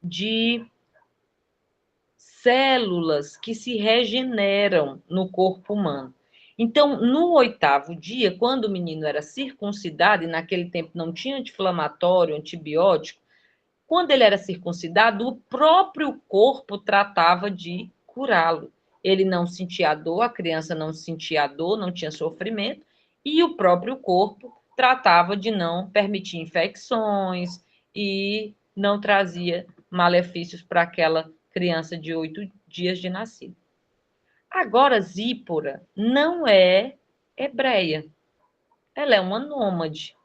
Speaker 1: de células que se regeneram no corpo humano. Então, no 8º dia, quando o menino era circuncidado, e naquele tempo não tinha anti-inflamatório, antibiótico, quando ele era circuncidado, o próprio corpo tratava de curá-lo. Ele não sentia dor, a criança não sentia dor, não tinha sofrimento, e o próprio corpo tratava de não permitir infecções e não trazia malefícios para aquela criança de 8 dias de nascido. Agora, Zípora não é hebreia, ela é uma nômade.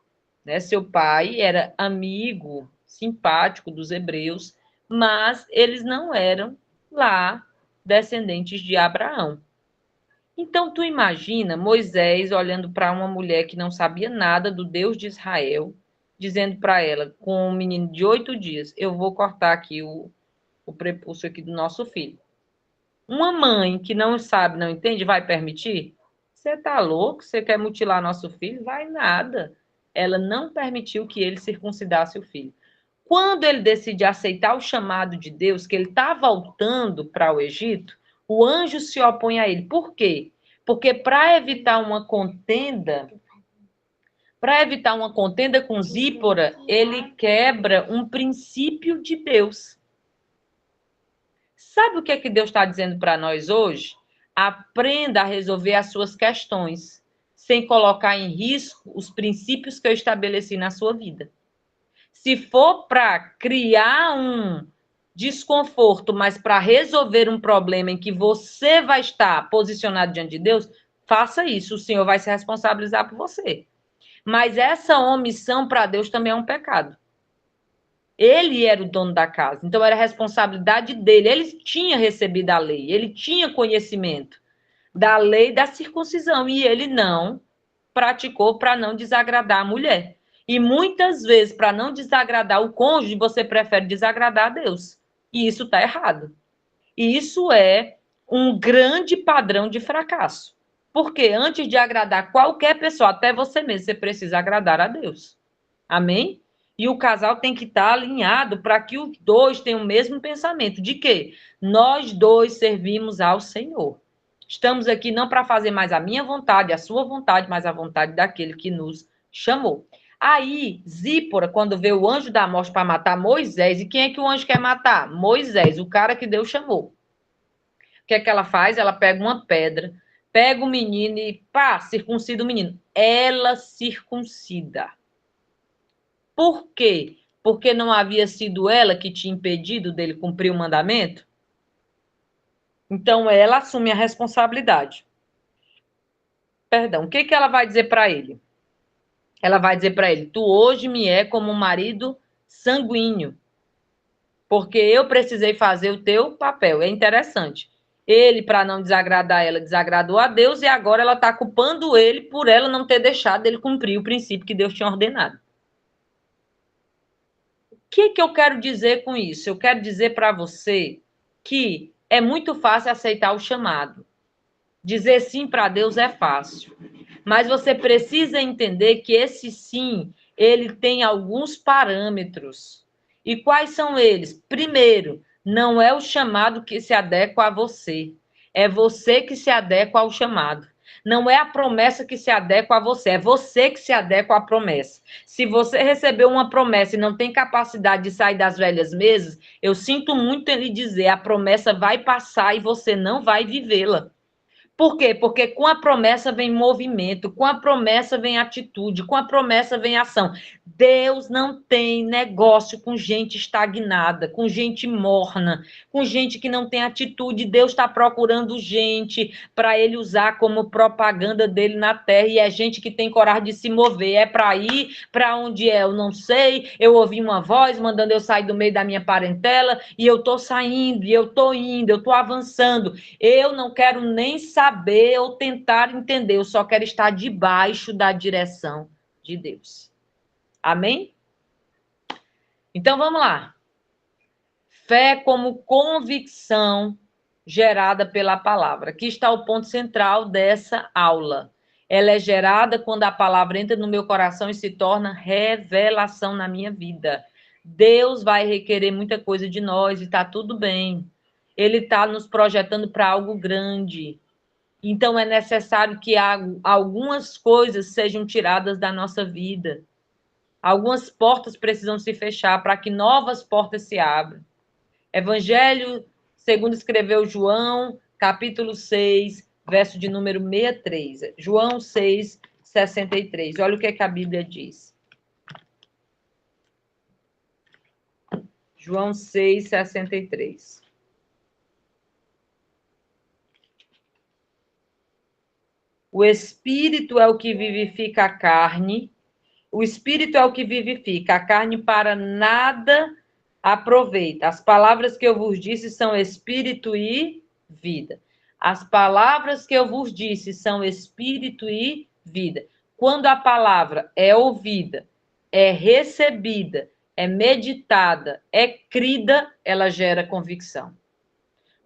Speaker 1: Né? Seu pai era amigo, simpático dos hebreus, mas eles não eram lá descendentes de Abraão. Então, tu imagina Moisés olhando para uma mulher que não sabia nada do Deus de Israel, dizendo para ela, com um menino de 8 dias, eu vou cortar aqui o prepúcio aqui do nosso filho. Uma mãe que não sabe, não entende, vai permitir? Você tá louco? Você quer mutilar nosso filho? Vai nada. Ela não permitiu que ele circuncidasse o filho. Quando ele decide aceitar o chamado de Deus, que ele está voltando para o Egito, o anjo se opõe a ele. Por quê? Porque para evitar uma contenda com Zípora, ele quebra um princípio de Deus. Sabe o que é que Deus está dizendo para nós hoje? Aprenda a resolver as suas questões, sem colocar em risco os princípios que eu estabeleci na sua vida. Se for para criar um desconforto, mas para resolver um problema em que você vai estar posicionado diante de Deus, faça isso. O Senhor vai se responsabilizar por você. Mas essa omissão para Deus também é um pecado. Ele era o dono da casa, então era responsabilidade dele. Ele tinha recebido a lei, ele tinha conhecimento da lei da circuncisão e ele não praticou para não desagradar a mulher. E muitas vezes, para não desagradar o cônjuge, você prefere desagradar a Deus. E isso está errado. E isso é um grande padrão de fracasso. Porque antes de agradar qualquer pessoa, até você mesmo, você precisa agradar a Deus. Amém? E o casal tem que estar alinhado para que os dois tenham o mesmo pensamento. De quê? Nós dois servimos ao Senhor. Estamos aqui não para fazer mais a minha vontade, a sua vontade, mas a vontade daquele que nos chamou. Aí, Zípora, quando vê o anjo da morte para matar Moisés, e quem é que o anjo quer matar? Moisés, o cara que Deus chamou. O que é que ela faz? Ela pega uma pedra, pega o menino e pá, circuncida o menino. Ela circuncida. Por quê? Porque não havia sido ela que tinha impedido dele cumprir o mandamento? Então, ela assume a responsabilidade. Perdão, o que que ela vai dizer para ele? Ela vai dizer para ele: tu hoje me é como um marido sanguíneo, porque eu precisei fazer o teu papel. É interessante. Ele, para não desagradar ela, desagradou a Deus e agora ela está culpando ele por ela não ter deixado ele cumprir o princípio que Deus tinha ordenado. O que eu quero dizer com isso? Eu quero dizer para você que é muito fácil aceitar o chamado. Dizer sim para Deus é fácil. Mas você precisa entender que esse sim, ele tem alguns parâmetros. E quais são eles? Primeiro, não é o chamado que se adequa a você. É você que se adequa ao chamado. Não é a promessa que se adequa a você, é você que se adequa à promessa. Se você recebeu uma promessa e não tem capacidade de sair das velhas mesas, eu sinto muito em lhe dizer, a promessa vai passar e você não vai vivê-la. Por quê? Porque com a promessa vem movimento, com a promessa vem atitude, com a promessa vem ação. Deus não tem negócio com gente estagnada, com gente morna, com gente que não tem atitude. Deus está procurando gente para ele usar como propaganda dele na terra e é gente que tem coragem de se mover. É para ir para onde é, eu não sei. Eu ouvi uma voz mandando eu sair do meio da minha parentela e eu estou saindo, e eu estou indo, eu estou avançando. Eu não quero nem saber ou tentar entender, eu só quero estar debaixo da direção de Deus. Amém? Então vamos lá. Fé como convicção gerada pela palavra. Aqui está o ponto central dessa aula. Ela é gerada quando a palavra entra no meu coração e se torna revelação na minha vida. Deus vai requerer muita coisa de nós e está tudo bem. Ele está nos projetando para algo grande. Então, é necessário que algumas coisas sejam tiradas da nossa vida. Algumas portas precisam se fechar para que novas portas se abram. Evangelho, segundo escreveu João, capítulo 6, verso de número 63. João 6, 63. Olha o que a Bíblia diz. João 6, 63. O Espírito é o que vivifica a carne. O Espírito é o que vivifica. A carne para nada aproveita. As palavras que eu vos disse são Espírito e vida. As palavras que eu vos disse são Espírito e vida. Quando a palavra é ouvida, é recebida, é meditada, é crida, ela gera convicção.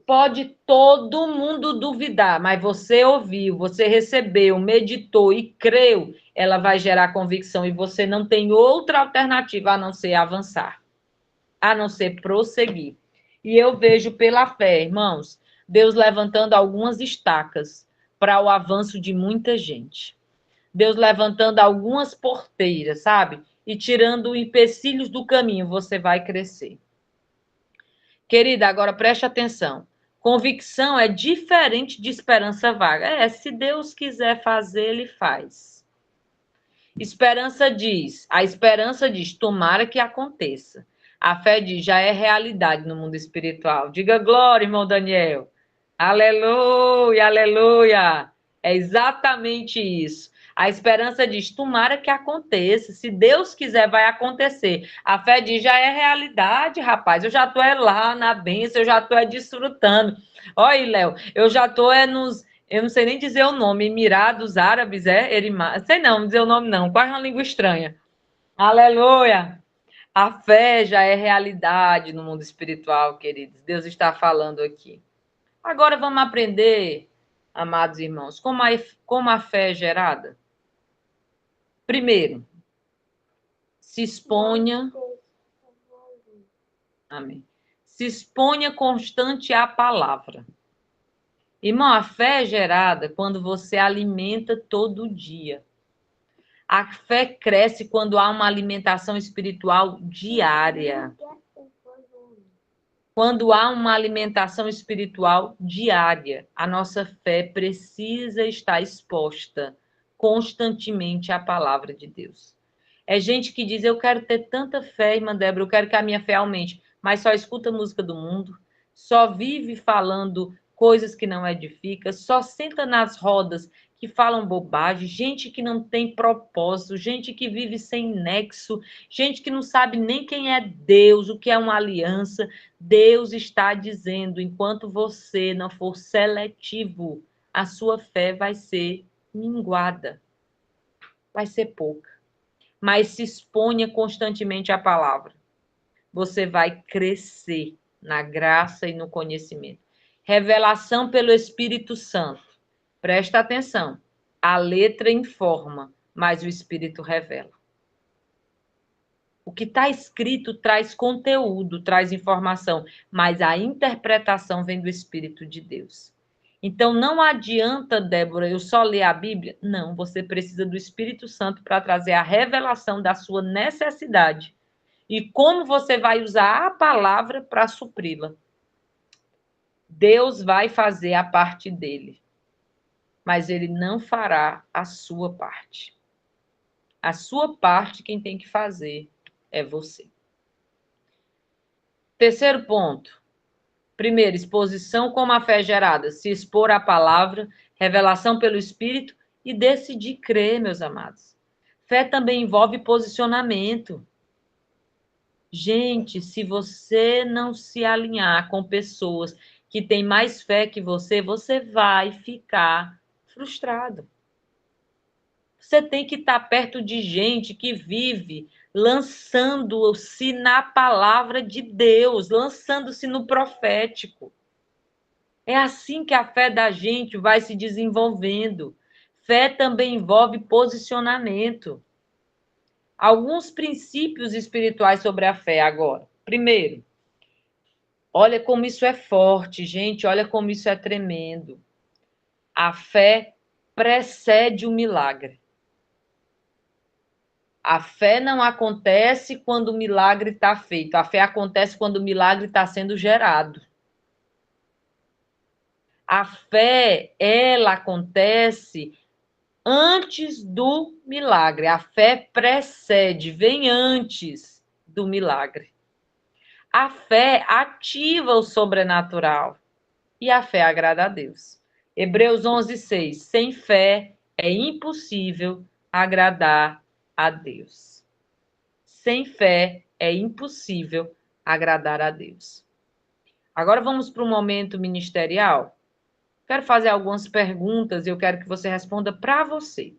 Speaker 1: Pode todo mundo duvidar, mas você ouviu, você recebeu, meditou e creu, ela vai gerar convicção e você não tem outra alternativa a não ser avançar, a não ser prosseguir. E eu vejo pela fé, irmãos, Deus levantando algumas estacas para o avanço de muita gente. Deus levantando algumas porteiras, sabe? E tirando empecilhos do caminho, você vai crescer. Querida, agora preste atenção. Convicção é diferente de esperança vaga. Se Deus quiser fazer, Ele faz. A esperança diz, tomara que aconteça. A fé diz, já é realidade no mundo espiritual. Diga glória, irmão Daniel. Aleluia, aleluia. É exatamente isso. A esperança diz, tomara que aconteça. Se Deus quiser, vai acontecer. A fé diz, já é realidade, rapaz. Eu já estou lá na bênção, eu já estou desfrutando. Olha aí, Léo, eu já estou nos... Eu não sei nem dizer o nome. Emirados Árabes, sei não dizer o nome não. Quase uma língua estranha. Aleluia. A fé já é realidade no mundo espiritual, queridos. Deus está falando aqui. Agora vamos aprender, amados irmãos, como a fé é gerada. Primeiro, se exponha. Amém. Se exponha constante à palavra. Irmão, a fé é gerada quando você alimenta todo dia. A fé cresce quando há uma alimentação espiritual diária. Quando há uma alimentação espiritual diária, a nossa fé precisa estar exposta constantemente à palavra de Deus. É gente que diz, eu quero ter tanta fé, irmã Débora, eu quero que a minha fé aumente, mas só escuta música do mundo, só vive falando coisas que não edificam, só senta nas rodas que falam bobagem, gente que não tem propósito, gente que vive sem nexo, gente que não sabe nem quem é Deus, o que é uma aliança. Deus está dizendo, enquanto você não for seletivo, a sua fé vai ser minguada, vai ser pouca. Mas se exponha constantemente à palavra. Você vai crescer na graça e no conhecimento. Revelação pelo Espírito Santo. Presta atenção. A letra informa, mas o Espírito revela. O que está escrito traz conteúdo, traz informação, mas a interpretação vem do Espírito de Deus. Então, não adianta, Débora, eu só ler a Bíblia. Não, você precisa do Espírito Santo para trazer a revelação da sua necessidade e como você vai usar a palavra para supri-la. Deus vai fazer a parte dele, mas ele não fará a sua parte. A sua parte, quem tem que fazer é você. Terceiro ponto. Primeiro, exposição como a fé é gerada. Se expor à palavra, revelação pelo Espírito e decidir crer, meus amados. Fé também envolve posicionamento. Gente, se você não se alinhar com pessoas que têm mais fé que você, você vai ficar frustrado. Você tem que estar perto de gente que vive lançando-se na palavra de Deus, lançando-se no profético. É assim que a fé da gente vai se desenvolvendo. Fé também envolve posicionamento. Alguns princípios espirituais sobre a fé agora. Primeiro, olha como isso é forte, gente, olha como isso é tremendo. A fé precede o milagre. A fé não acontece quando o milagre está feito. A fé acontece quando o milagre está sendo gerado. A fé, ela acontece antes do milagre. A fé precede, vem antes do milagre. A fé ativa o sobrenatural. E a fé agrada a Deus. Hebreus 11:6. Sem fé é impossível agradar a Deus. Sem fé é impossível agradar a Deus. Agora vamos para o momento ministerial. Quero fazer algumas perguntas e eu quero que você responda para você.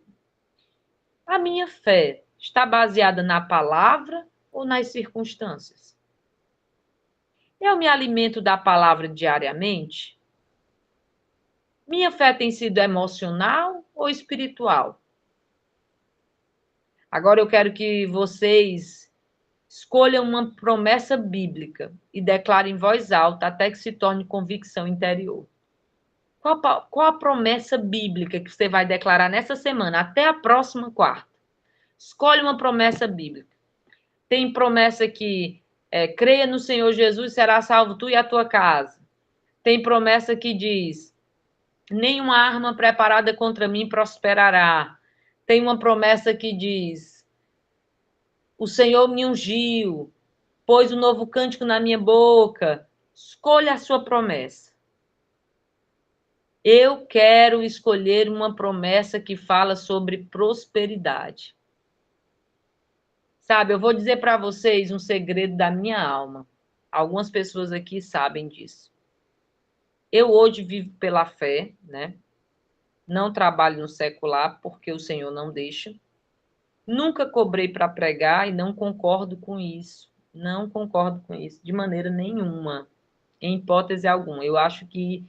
Speaker 1: A minha fé está baseada na palavra ou nas circunstâncias? Eu me alimento da palavra diariamente? Minha fé tem sido emocional ou espiritual? Agora eu quero que vocês escolham uma promessa bíblica e declarem em voz alta até que se torne convicção interior. Qual a promessa bíblica que você vai declarar nessa semana, até a próxima quarta? Escolhe uma promessa bíblica. Tem promessa que creia no Senhor Jesus, será salvo tu e a tua casa. Tem promessa que diz, nenhuma arma preparada contra mim prosperará. Tem uma promessa que diz, o Senhor me ungiu, pôs um novo cântico na minha boca. Escolha a sua promessa. Eu quero escolher uma promessa que fala sobre prosperidade. Sabe, eu vou dizer para vocês um segredo da minha alma. Algumas pessoas aqui sabem disso. Eu hoje vivo pela fé, né? Não trabalho no secular porque o Senhor não deixa. Nunca cobrei para pregar e não concordo com isso. Não concordo com isso de maneira nenhuma, em hipótese alguma. Eu acho que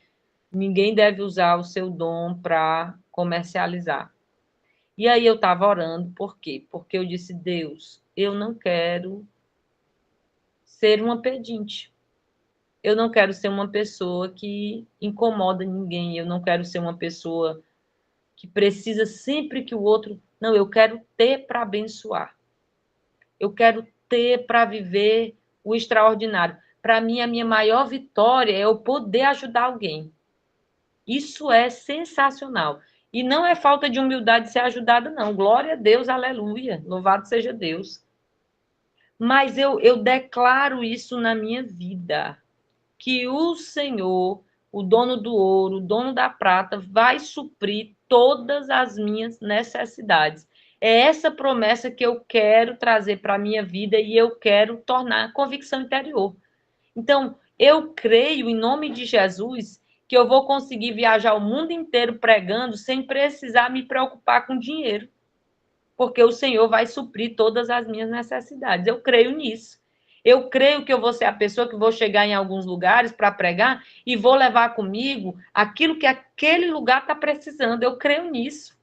Speaker 1: ninguém deve usar o seu dom para comercializar. E aí eu estava orando, por quê? Porque eu disse, Deus, eu não quero ser uma pedinte. Eu não quero ser uma pessoa que incomoda ninguém. Eu não quero ser uma pessoa que precisa sempre que o outro... Não, eu quero ter para abençoar. Eu quero ter para viver o extraordinário. Para mim, a minha maior vitória é eu poder ajudar alguém. Isso é sensacional. E não é falta de humildade ser ajudada, não. Glória a Deus, aleluia. Louvado seja Deus. Mas eu declaro isso na minha vida. Que o Senhor, o dono do ouro, o dono da prata, vai suprir todas as minhas necessidades. É essa promessa que eu quero trazer para a minha vida e eu quero tornar convicção interior. Então, eu creio, em nome de Jesus, que eu vou conseguir viajar o mundo inteiro pregando sem precisar me preocupar com dinheiro, porque o Senhor vai suprir todas as minhas necessidades. Eu creio nisso. Eu creio que eu vou ser a pessoa que vou chegar em alguns lugares para pregar e vou levar comigo aquilo que aquele lugar está precisando. Eu creio nisso.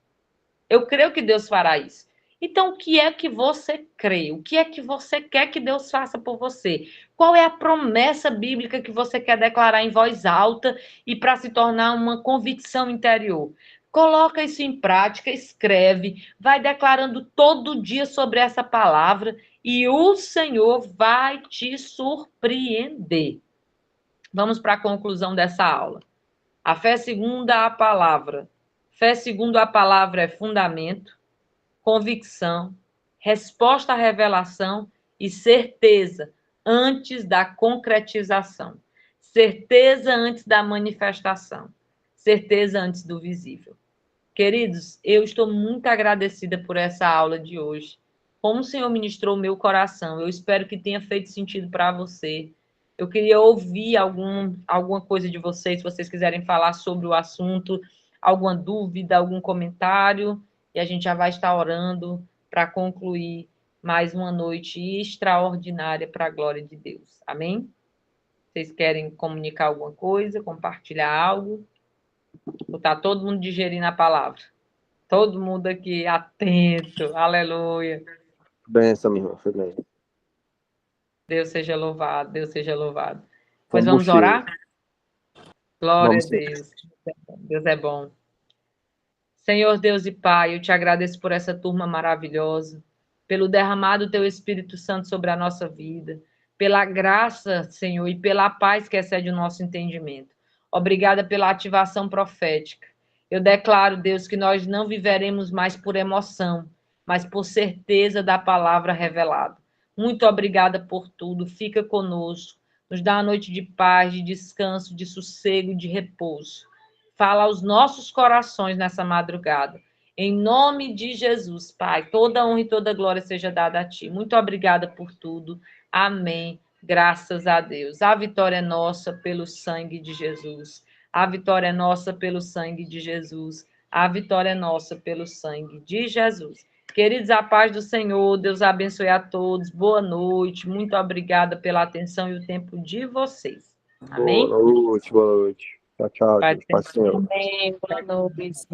Speaker 1: Eu creio que Deus fará isso. Então, o que é que você crê? O que é que você quer que Deus faça por você? Qual é a promessa bíblica que você quer declarar em voz alta e para se tornar uma convicção interior? Coloca isso em prática, escreve, vai declarando todo dia sobre essa palavra e o Senhor vai te surpreender. Vamos para a conclusão dessa aula. A fé segundo a palavra. Fé segundo a palavra é fundamento, convicção, resposta à revelação e certeza antes da concretização. Certeza antes da manifestação. Certeza antes do visível. Queridos, eu estou muito agradecida por essa aula de hoje. Como o Senhor ministrou o meu coração, eu espero que tenha feito sentido para você. Eu queria ouvir alguma coisa de vocês, se vocês quiserem falar sobre o assunto, alguma dúvida, algum comentário, e a gente já vai estar orando para concluir mais uma noite extraordinária para a glória de Deus. Amém? Vocês querem comunicar alguma coisa, compartilhar algo? Ou está todo mundo digerindo a palavra? Todo mundo aqui atento, aleluia.
Speaker 3: Benção, minha irmã, foi bem.
Speaker 1: Deus seja louvado, Deus seja louvado. Pois vamos orar? Glória a Deus. Deus é bom. Senhor Deus e Pai, eu te agradeço por essa turma maravilhosa, pelo derramado do teu Espírito Santo sobre a nossa vida, pela graça, Senhor, e pela paz que excede o nosso entendimento. Obrigada pela ativação profética. Eu declaro, Deus, que nós não viveremos mais por emoção, mas por certeza da palavra revelada. Muito obrigada por tudo. Fica conosco. Nos dá uma noite de paz, de descanso, de sossego, de repouso. Fala aos nossos corações nessa madrugada. Em nome de Jesus, Pai, toda honra e toda glória seja dada a Ti. Muito obrigada por tudo. Amém. Graças a Deus. A vitória é nossa pelo sangue de Jesus. A vitória é nossa pelo sangue de Jesus. A vitória é nossa pelo sangue de Jesus. Queridos, a paz do Senhor, Deus abençoe a todos, boa noite, muito obrigada pela atenção e o tempo de vocês. Amém?
Speaker 3: Boa noite, boa noite. Tchau, tchau,
Speaker 1: Pai,
Speaker 3: gente. Paz do Senhor.
Speaker 1: amém, boa noite.